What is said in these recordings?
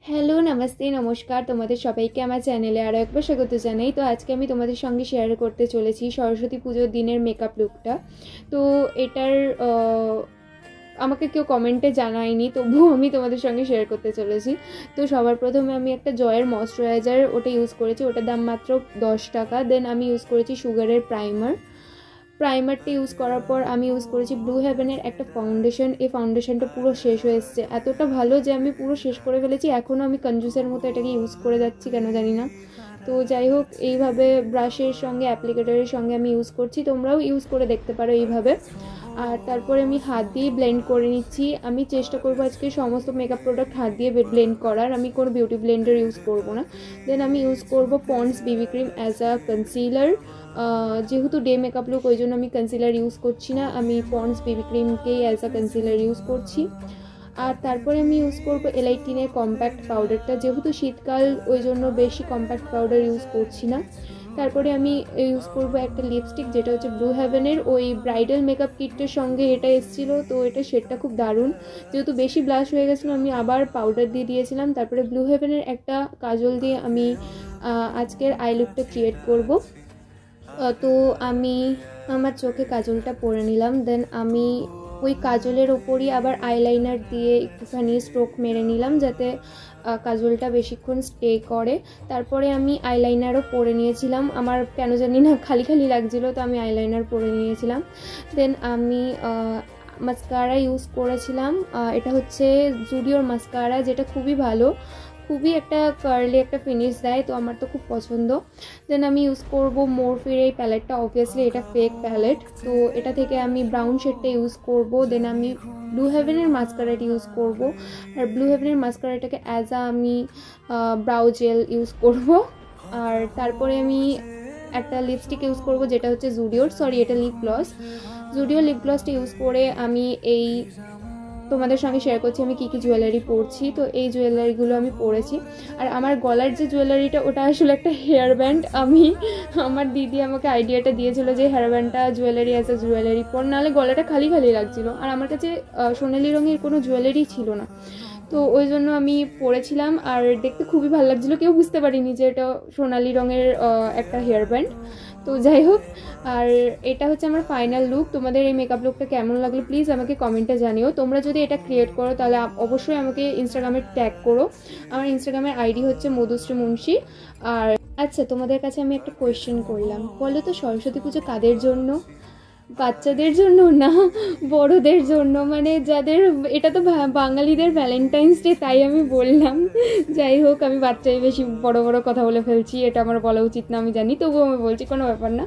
Hello namaste নমস্কার তোমাদের সবাইকে আমার চ্যানেলে আরও একবার স্বাগত জানাই। তো আজকে আমি তোমাদের সঙ্গে শেয়ার করতে চলেছি সরস্বতী পুজোর দিনের মেকআপ লুকটা। তো এটার আমাকে কেউ কমেন্টে জানায়নি, তবুও আমি তোমাদের সঙ্গে শেয়ার করতে চলেছি। তো সবার প্রথমে আমি একটা জয়ের ময়শ্চারাইজার ওটা ইউজ করেছি, ওটার দাম মাত্র 10 টাকা। দেন আমি ইউজ করেছি সুগারের প্রাইমারটা ইউজ করার পর আমি ইউজ করেছি ব্লু হেভেনের একটা ফাউন্ডেশন। এই ফাউন্ডেশনটা পুরো শেষ হয়ে এসছে, এতটা ভালো যে আমি পুরো শেষ করে ফেলেছি। এখনও আমি কনজুসের মতো এটাকে ইউজ করে যাচ্ছি, কেন জানি না। তো যাই হোক, এইভাবে ব্রাশের সঙ্গে অ্যাপ্লিকেটারের সঙ্গে আমি ইউজ করছি, তোমরাও ইউজ করে দেখতে পারো এইভাবে। আর তারপরে আমি হাত দিয়ে ব্লেন্ড করে নিচ্ছি। আমি চেষ্টা করবো আজকে সমস্ত মেকআপ প্রোডাক্ট হাত দিয়ে ব্লেন্ড করার, আমি কোনো বিউটি ব্লেন্ডার ইউজ করবো না। দেন আমি ইউজ করবো Pond's BB cream as a concealer. যেহেতু ডে মেকআপ লুক, ওই জন্য আমি কনসিলার ইউজ করছি না, আমি ponds Bibi ক্রিমকেই as a concealer use করছি। আর তারপরে আমি ইউজ করবো এলাইটিনের কম্প্যাক্ট পাউডারটা, যেহেতু শীতকাল ওই জন্য বেশি কম্প্যাক্ট পাউডার ইউজ করছি না। তারপরে আমি ইউজ করবো একটা লিপস্টিক, যেটা হচ্ছে ব্লু হেভেনের ওই ব্রাইডাল মেকআপ কিটের সঙ্গে এটা এসেছিলো। তো এটা শেডটা খুব দারুণ, যেহেতু বেশি ব্লাশ হয়ে গেছিলো আমি আবার পাউডার দিয়ে দিয়েছিলাম। তারপরে ব্লু হেভেনের একটা কাজল দিয়ে আমি আজকের আই লুকটা ক্রিয়েট করবো। তো আমি আমার চোখে কাজলটা পরে নিলাম। দেন আমি ওই কাজলের ওপরই আবার আইলাইনার দিয়ে একটুখানি স্ট্রোক মেরে নিলাম, যাতে কাজলটা বেশিক্ষণ স্টে করে। তারপরে আমি আইলাইনারও পরে নিয়েছিলাম, আমার কেন জানি না খালি খালি লাগছিলো, তো আমি আইলাইনার পরে নিয়েছিলাম। দেন আমি মাস্কারা ইউজ করেছিলাম, এটা হচ্ছে জুডিওর মাস্কারা, যেটা খুবই ভালো, খুবই একটা কার্লি একটা ফিনিশ দেয়, তো আমার তো খুব পছন্দ। দেন আমি ইউজ করব মোরফির এই প্যালেটটা, অবভিয়াসলি এটা ফেক প্যালেট, তো এটা থেকে আমি ব্রাউন শেডটা ইউজ করব। দেন আমি ব্লু হেভেনের মাস্কারাটা ইউজ করব, আর ব্লু হেভেনের মাস্কারাটাকে অ্যাজ আ আমি ব্রাউ জেল ইউজ করব। আর তারপরে আমি একটা লিপস্টিক ইউজ করব, যেটা হচ্ছে এটা জুডিওর লিপ গ্লসটা ইউজ করে আমি এই তোমাদের সঙ্গে শেয়ার করছি আমি কী কী জুয়েলারি পরছি। তো এই জুয়েলারিগুলো আমি পরেছি। আর আমার গলার যে জুয়েলারিটা, ওটা আসলে একটা হেয়ার ব্যান্ড। আমার দিদি আমাকে আইডিয়াটা দিয়েছিল যে হেয়ার ব্যান্ডটা জুয়েলারি অ্যাজ আ জুয়েলারি পর, নাহলে গলাটা খালি খালি লাগছিলো। আর আমার কাছে সোনালি রঙের কোনো জুয়েলারি ছিল না, তো ওই জন্য আমি পরেছিলাম, আর দেখতে খুবই ভালো লাগছিলো। কেউ বুঝতে পারিনি যে এটা সোনালি রঙের একটা হেয়ার ব্যান্ড। তো যাই হোক, আর এটা হচ্ছে আমার ফাইনাল লুক। তোমাদের এই মেকআপ লুকটা কেমন লাগলো প্লিজ আমাকে কমেন্টে জানিও। তোমরা যদি এটা ক্রিয়েট করো তাহলে অবশ্যই আমাকে ইনস্টাগ্রামে ট্যাগ করো। আমার ইনস্টাগ্রামের আইডি হচ্ছে মধুশ্রী মুন্সি। আর আচ্ছা, তোমাদের কাছে আমি একটা কোয়েশ্চেন করলাম, বলো তো সরস্বতী পুজো কাদের জন্য? বাচ্চাদের জন্য না বড়দের জন্য, মানে যাদের, এটা তো বাঙালিদের ভ্যালেন্টাইন্স ডে, তাই আমি বললাম। যাই হোক, আমি বাচ্চাই বেশি বড় বড় কথা বলে ফেলছি, এটা আমার বলা উচিত না আমি জানি, তবুও আমি বলছি, কোনো ব্যাপার না।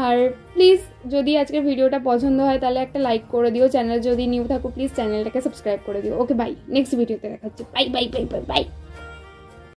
আর প্লিজ যদি আজকের ভিডিওটা পছন্দ হয় তাহলে একটা লাইক করে দিও, চ্যানেল যদি নিউ থাকো প্লিজ চ্যানেলটাকে সাবস্ক্রাইব করে দিও। ওকে বাই, নেক্সট ভিডিওতে দেখাচ্ছি। Bye bye bye bye bye.